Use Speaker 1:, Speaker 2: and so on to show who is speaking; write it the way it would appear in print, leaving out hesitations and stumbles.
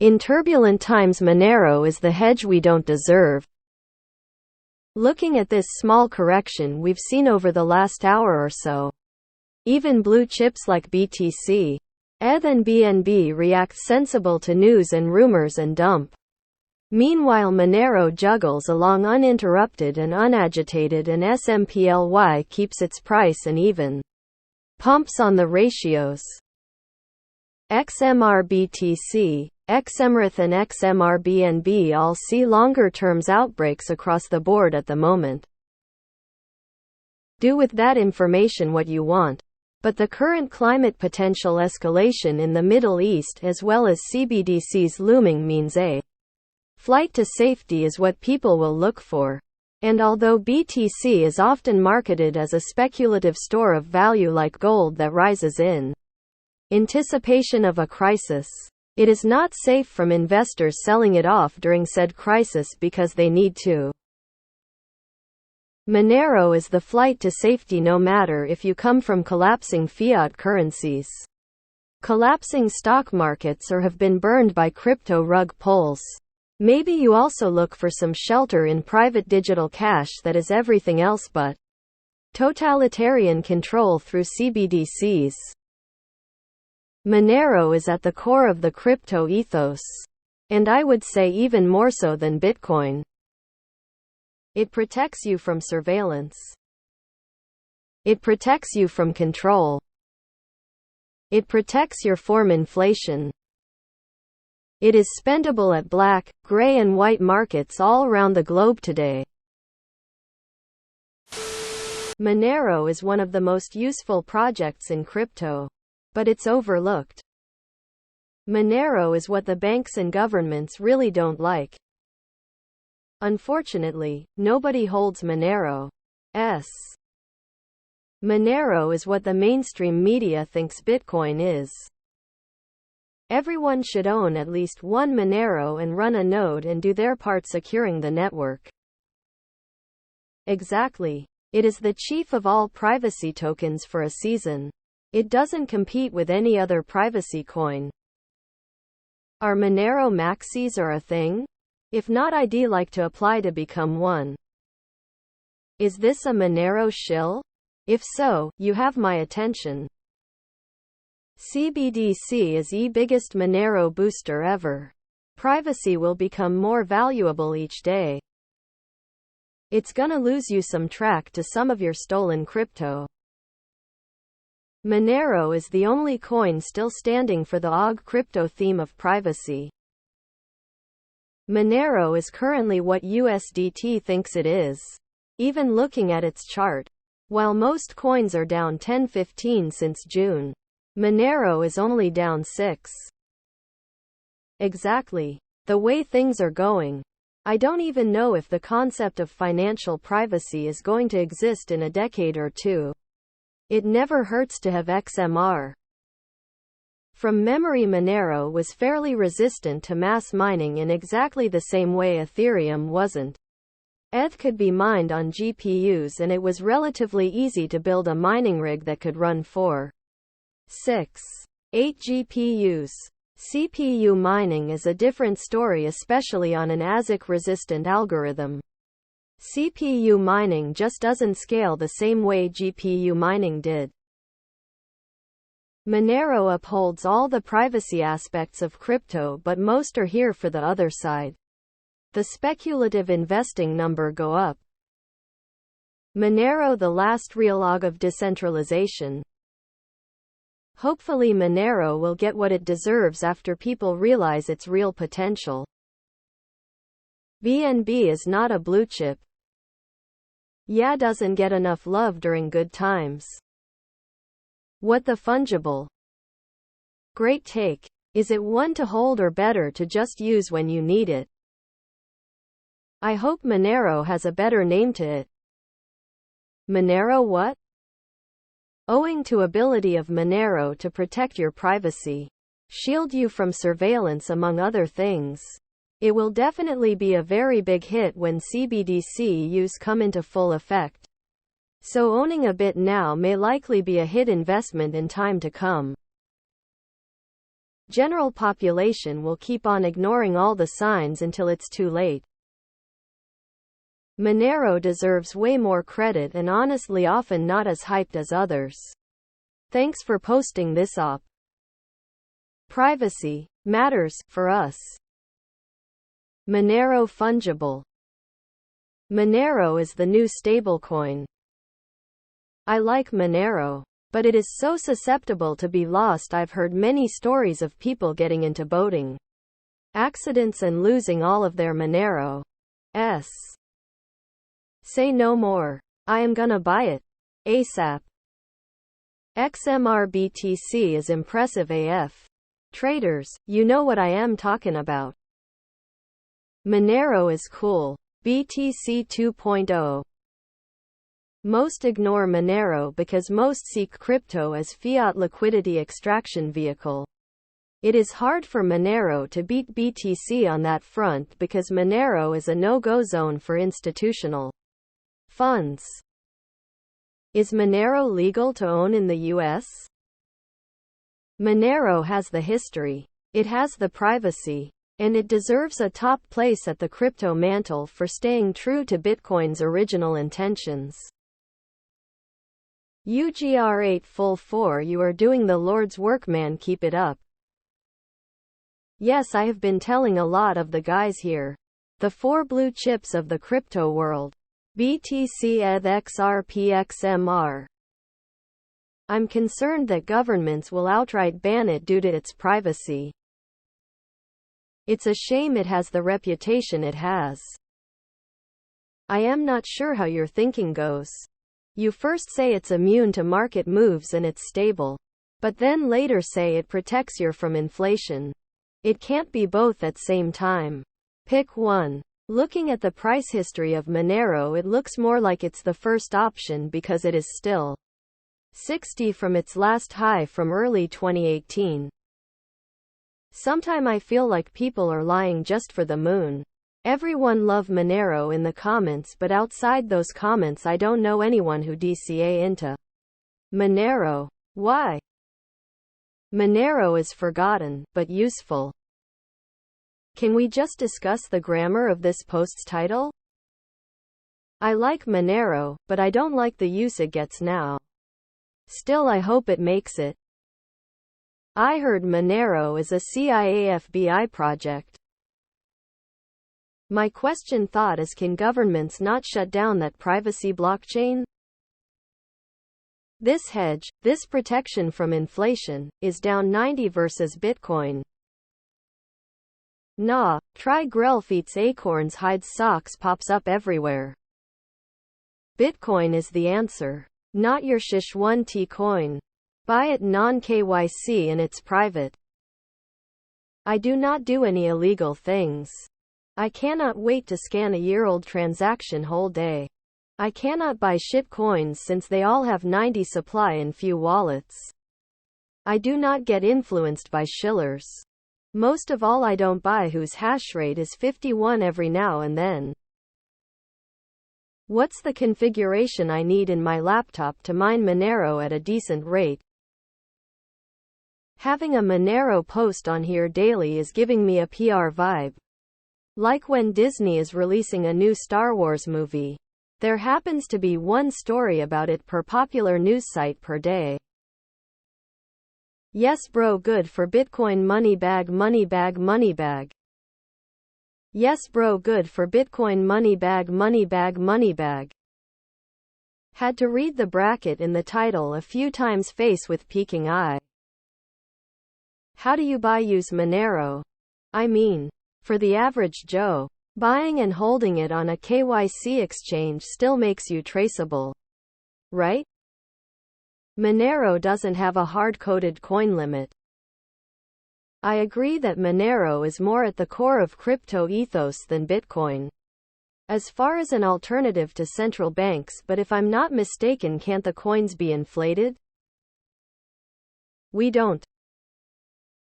Speaker 1: In turbulent times, Monero is the hedge we don't deserve. Looking at this small correction we've seen over the last hour or so, even blue chips like BTC, ETH and BNB react sensible to news and rumors and dump. Meanwhile, Monero juggles along uninterrupted and unagitated, and SMPLY keeps its price and even pumps on the ratios. XMRBTC, XMRETH and XMRBNB all see longer terms outbreaks across the board at the moment. Do with that information what you want, but the current climate potential escalation in the Middle East as well as CBDC's looming means a flight to safety is what people will look for. And although BTC is often marketed as a speculative store of value like gold that rises in anticipation of a crisis, it is not safe from investors selling it off during said crisis because they need to. Monero is the flight to safety no matter if you come from collapsing fiat currencies, collapsing stock markets, or have been burned by crypto rug pulls. Maybe you also look for some shelter in private digital cash that is everything else but totalitarian control through CBDCs. Monero is at the core of the crypto ethos, and I would say even more so than Bitcoin. It protects you from surveillance. It protects you from control. It protects your from inflation. It is spendable at black, gray and white markets all around the globe today. Monero is one of the most useful projects in crypto, but it's overlooked. Monero is what the banks and governments really don't like. Unfortunately, nobody holds Monero. Monero is what the mainstream media thinks Bitcoin is. Everyone should own at least one Monero and run a node and do their part securing the network. Exactly. It is the chief of all privacy tokens for a season. It doesn't compete with any other privacy coin. Are Monero maxis a thing? If not, I'd like to apply to become one. Is this a Monero shill? If so, you have my attention. CBDC is the biggest Monero booster ever. Privacy will become more valuable each day. It's gonna lose you some track to some of your stolen crypto. Monero is the only coin still standing for the OG crypto theme of privacy. Monero is currently what USDT thinks it is. Even looking at its chart, while most coins are down 10-15 since June, Monero is only down 6. Exactly. The way things are going, I don't even know if the concept of financial privacy is going to exist in a decade or two. It never hurts to have XMR. From memory, Monero was fairly resistant to mass mining in exactly the same way Ethereum wasn't. ETH could be mined on GPUs, and it was relatively easy to build a mining rig that could run 4, 6, 8 GPUs. CPU mining is a different story, especially on an ASIC-resistant algorithm. CPU mining just doesn't scale the same way GPU mining did. Monero upholds all the privacy aspects of crypto, but most are here for the other side. The speculative investing number go up. Monero, the last real OG of decentralization. Hopefully Monero will get what it deserves after people realize its real potential. BNB is not a blue chip. Yeah, doesn't get enough love during good times. What the fungible? Great take. Is it one to hold or better to just use when you need it? I hope Monero has a better name to it. Monero what? Owing to ability of Monero to protect your privacy, shield you from surveillance among other things. It will definitely be a very big hit when CBDC use come into full effect. So owning a bit now may likely be a hit investment in time to come. General population will keep on ignoring all the signs until it's too late. Monero deserves way more credit and honestly often not as hyped as others. Thanks for posting this op. Privacy matters for us. Monero fungible. Monero is the new stablecoin. I like Monero, but it is so susceptible to be lost. I've heard many stories of people getting into boating accidents and losing all of their Monero. Say no more. I am gonna buy it. ASAP. XMR BTC is impressive AF. Traders, you know what I am talking about. Monero is cool. BTC 2.0. Most ignore Monero because most seek crypto as fiat liquidity extraction vehicle. It is hard for Monero to beat BTC on that front because Monero is a no-go zone for institutional funds. Is Monero legal to own in the US? Monero has the history, it has the privacy, and it deserves a top place at the crypto mantle for staying true to Bitcoin's original intentions. UGR8 full 4. You are doing the Lord's work, man. Keep it up. Yes, I have been telling a lot of the guys here. The 4 blue chips of the crypto world. BTC, ETH, XRP, XMR. I'm concerned that governments will outright ban it due to its privacy. It's a shame it has the reputation it has. I am not sure how your thinking goes. You first say it's immune to market moves and it's stable, but then later say it protects you from inflation. It can't be both at same time. Pick one. Looking at the price history of Monero, it looks more like it's the first option because it is still 60 from its last high from early 2018. Sometime I feel like people are lying just for the moon. Everyone love Monero in the comments, but outside those comments I don't know anyone who DCA into Monero. Why? Monero is forgotten, but useful. Can we just discuss the grammar of this post's title? I like Monero, but I don't like the use it gets now. Still, I hope it makes it. I heard Monero is a CIA FBI project. My question thought is, can governments not shut down that privacy blockchain? This hedge, this protection from inflation, is down 90 versus Bitcoin. Nah, try Grelf eats acorns hides socks pops up everywhere. Bitcoin is the answer. Not your shish 1T coin. Buy it non-KYC and it's private. I do not do any illegal things. I cannot wait to scan a year-old transaction whole day. I cannot buy shit coins since they all have 90 supply in few wallets. I do not get influenced by shillers. Most of all, I don't buy whose hash rate is 51 every now and then. What's the configuration I need in my laptop to mine Monero at a decent rate? Having a Monero post on here daily is giving me a PR vibe. Like when Disney is releasing a new Star Wars movie. There happens to be one story about it per popular news site per day. Yes bro, good for Bitcoin money bag money bag money bag. Yes bro, good for Bitcoin money bag money bag money bag. Had to read the bracket in the title a few times, face with peeking eye. How do you use Monero? I mean, for the average Joe, buying and holding it on a KYC exchange still makes you traceable. Right? Monero doesn't have a hard-coded coin limit. I agree that Monero is more at the core of crypto ethos than Bitcoin. As far as an alternative to central banks, but if I'm not mistaken, can't the coins be inflated? We don't.